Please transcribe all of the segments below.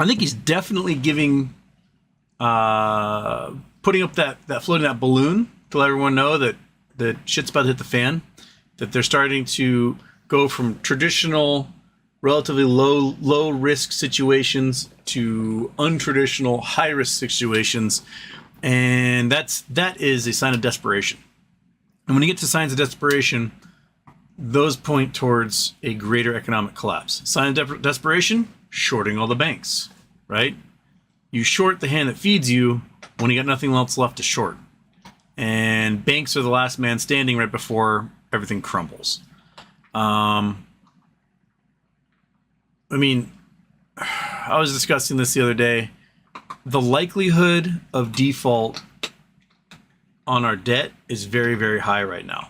I think he's definitely giving, putting up that floating that balloon to let everyone know that shit's about to hit the fan, that they're starting to go from traditional, relatively low risk situations to untraditional high risk situations, and that is a sign of desperation. And when you get to signs of desperation, those point towards a greater economic collapse. Sign of desperation: shorting all the banks, right? You short the hand that feeds you when you got nothing else left to short. And banks are the last man standing right before everything crumbles. I mean, I was discussing this the other day. The likelihood of default on our debt is very, very high right now.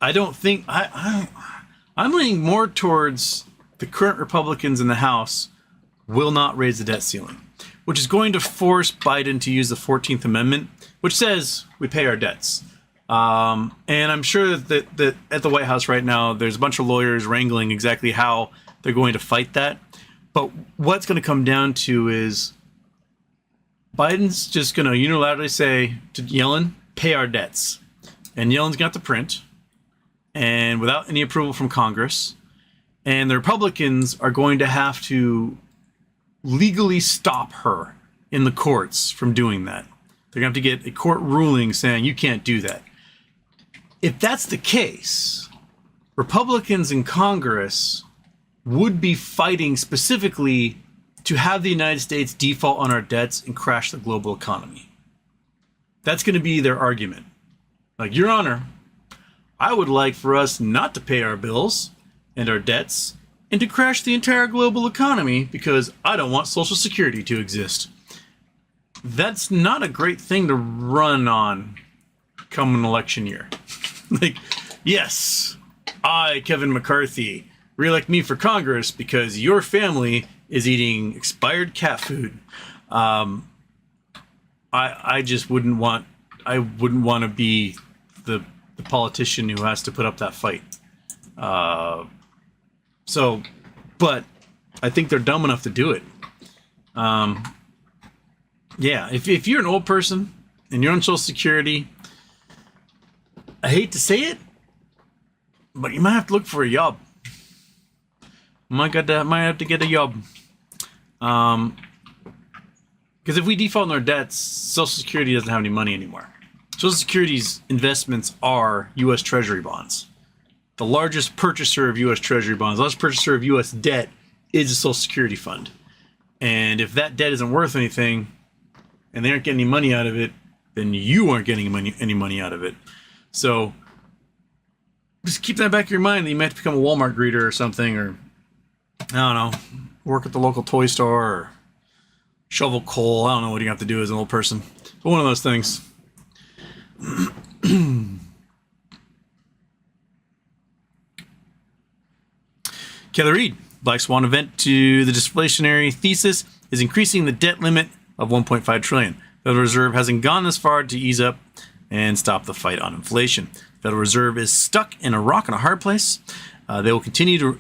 I don't think I'm leaning more towards the current Republicans in the House will not raise the debt ceiling, which is going to force Biden to use the 14th Amendment, which says we pay our debts. And I'm sure that at the White House right now, there's a bunch of lawyers wrangling exactly how they're going to fight that. But what's going to come down to is Biden's just going to unilaterally say to Yellen, pay our debts. And Yellen's got to print, and without any approval from Congress. And the Republicans are going to have to legally stop her in the courts from doing that. They're going to have to get a court ruling saying you can't do that. If that's the case, Republicans in Congress would be fighting specifically to have the United States default on our debts and crash the global economy. That's going to be their argument. Like, Your Honor, I would like for us not to pay our bills and our debts and to crash the entire global economy because I don't want Social Security to exist. That's not a great thing to run on come an election year. Like, yes, I, Kevin McCarthy, reelect me for Congress because your family is eating expired cat food. I just wouldn't want to be the politician who has to put up that fight. But I think they're dumb enough to do it. Yeah, if you're an old person and you're on Social Security, I hate to say it, but you might have to look for a job. Might have to get a job. Because if we default on our debts, Social Security doesn't have any money anymore. Social Security's investments are U.S. Treasury bonds. The largest purchaser of U.S. Treasury bonds, the largest purchaser of U.S. debt is the Social Security fund. And if that debt isn't worth anything, and they aren't getting any money out of it, then you aren't getting any money out of it. So just keep that in the back of your mind that you might have to become a Walmart greeter or something, or I don't know, work at the local toy store or shovel coal. I don't know what you have to do as an old person. But one of those things. Kelly Reed, Black Swan event to the deflationary thesis is increasing the debt limit of 1.5 trillion. Federal Reserve hasn't gone this far to ease up and stop the fight on inflation. Federal Reserve is stuck in a rock and a hard place. They will continue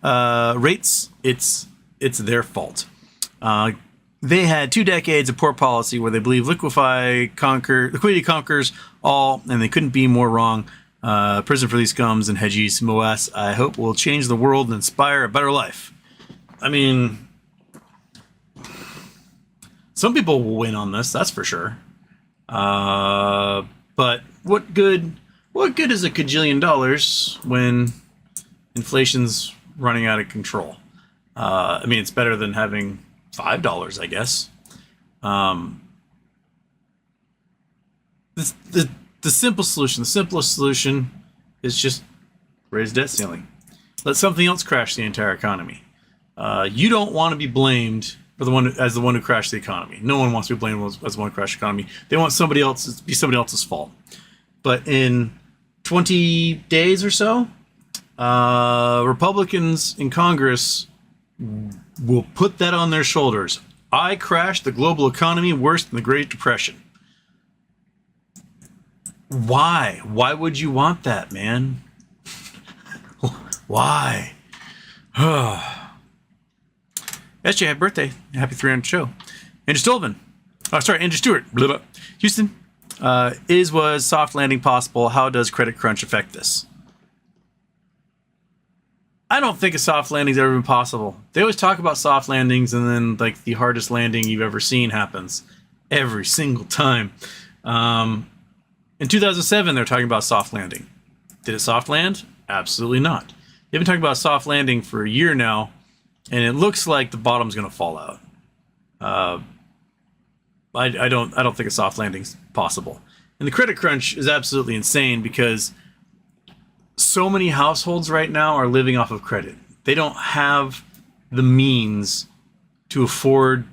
rates. It's their fault. They had 2 decades of poor policy where they believe liquidity conquers all, and they couldn't be more wrong. Prison for these scums and hedgies, MOS, I hope will change the world and inspire a better life. I mean, some people will win on this, that's for sure. But what good is a $1 gajillion when inflation's running out of control? I mean, it's better than having $5, I guess. The simplest solution is just raise debt ceiling. Let something else crash the entire economy. You don't want to be blamed for the one who crashed the economy. No one wants to be blamed as the one who crashed the economy. They want somebody else's fault. But in 20 days or so, Republicans in Congress will put that on their shoulders. I crashed the global economy worse than the Great Depression. Why? Why would you want that, man? Why? SJ, happy birthday. Happy 300 show. Andrew Stolven. Oh, sorry, Andrew Stewart. Blah, blah. Houston. Was soft landing possible? How does credit crunch affect this? I don't think a soft landing's ever been possible. They always talk about soft landings, and then like the hardest landing you've ever seen happens every single time. In 2007, they were talking about soft landing. Did it soft land? Absolutely not. They've been talking about soft landing for a year now, and it looks like the bottom's going to fall out. I don't think a soft landing's possible. And the credit crunch is absolutely insane because so many households right now are living off of credit. They don't have the means to afford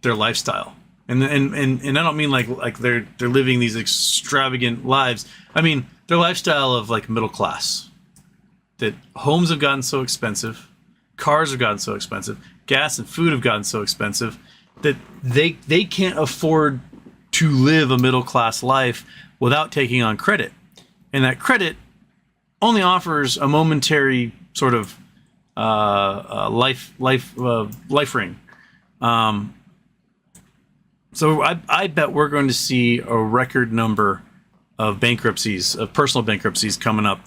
their lifestyle. And I don't mean like they're living these extravagant lives. I mean their lifestyle of like middle class. That homes have gotten so expensive, cars have gotten so expensive, gas and food have gotten so expensive that they can't afford to live a middle class life without taking on credit. And that credit only offers a momentary sort of life ring. So I bet we're going to see a record number of bankruptcies, of personal bankruptcies coming up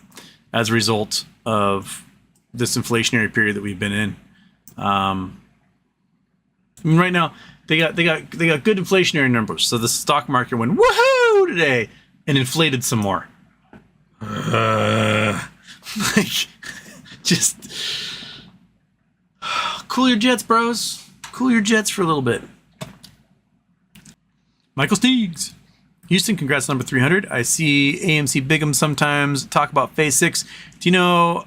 as a result of this inflationary period that we've been in. I mean, right now they got good inflationary numbers. So the stock market went woohoo today and inflated some more. Just cool your jets, bros. Cool your jets for a little bit. Michael Steegs. Houston, congrats number 300. I see AMC Bigham sometimes talk about Phase 6. Do you know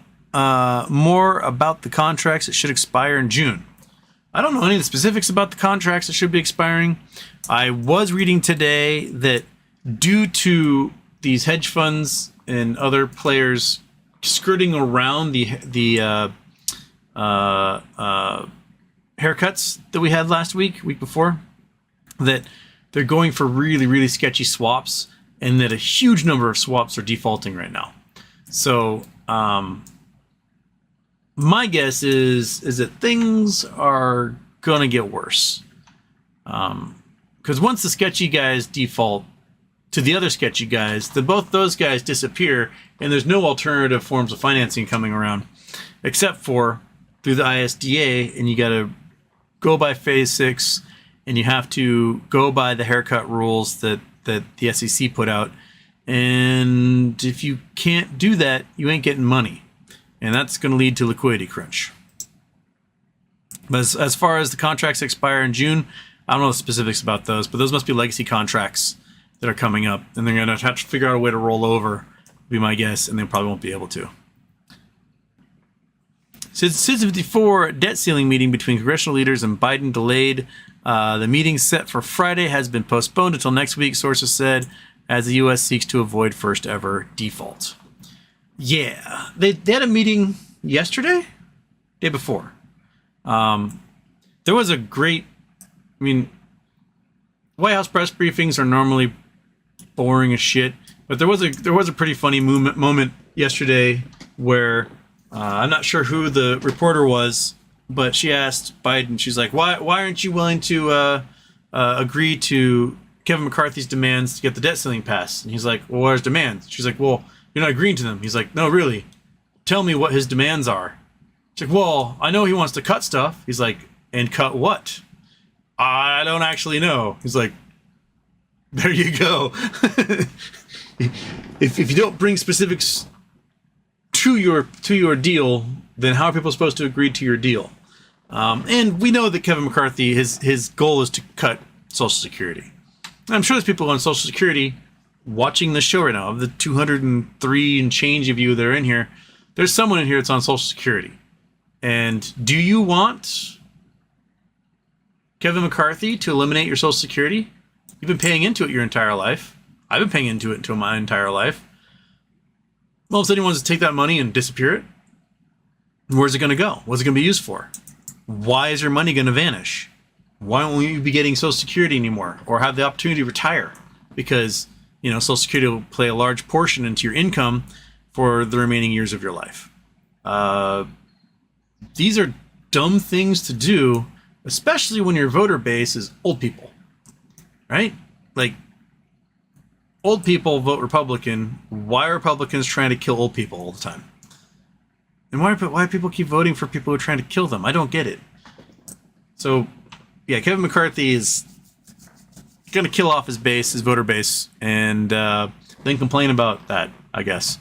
more about the contracts that should expire in June? I don't know any of the specifics about the contracts that should be expiring. I was reading today that due to these hedge funds and other players skirting around the haircuts that we had last week before, that they're going for really, really sketchy swaps, and that a huge number of swaps are defaulting right now. So my guess is that things are gonna get worse. Because once the sketchy guys default to the other sketchy guys, then both those guys disappear, and there's no alternative forms of financing coming around, except for through the ISDA, and you gotta go by Phase 6, and you have to go by the haircut rules that the SEC put out. And if you can't do that, you ain't getting money. And that's going to lead to liquidity crunch. But as far as the contracts expire in June, I don't know the specifics about those, but those must be legacy contracts that are coming up. And they're going to have to figure out a way to roll over, would be my guess, and they probably won't be able to. Since 54 debt ceiling meeting between congressional leaders and Biden delayed. The meeting set for Friday has been postponed until next week, sources said, as the U.S. seeks to avoid first ever default. Yeah, they had a meeting yesterday, day before. There was a great, I mean, White House press briefings are normally boring as shit, but there was a pretty funny moment yesterday where I'm not sure who the reporter was, but she asked Biden, she's like, why aren't you willing to agree to Kevin McCarthy's demands to get the debt ceiling passed? And he's like, well, what are his demands? She's like, well, you're not agreeing to them. He's like, no, really. Tell me what his demands are. She's like, well, I know he wants to cut stuff. He's like, and cut what? I don't actually know. He's like, there you go. if you don't bring specifics to your deal, then how are people supposed to agree to your deal? And we know that Kevin McCarthy, his goal is to cut Social Security. I'm sure there's people on Social Security watching the show right now. Of the 203 and change of you that are in here, there's someone in here that's on Social Security. And do you want Kevin McCarthy to eliminate your Social Security? You've been paying into it your entire life. I've been paying into it until my entire life. All of a sudden he wants to take that money and disappear it? Where's it going to go? What's it going to be used for? Why is your money going to vanish? Why won't you be getting Social Security anymore or have the opportunity to retire? Because, Social Security will play a large portion into your income for the remaining years of your life. these are dumb things to do, especially when your voter base is old people, right? Like, old people vote Republican. Why are Republicans trying to kill old people all the time? And why people keep voting for people who are trying to kill them? I don't get it. So, yeah, Kevin McCarthy is going to kill off his base, his voter base, and then complain about that, I guess.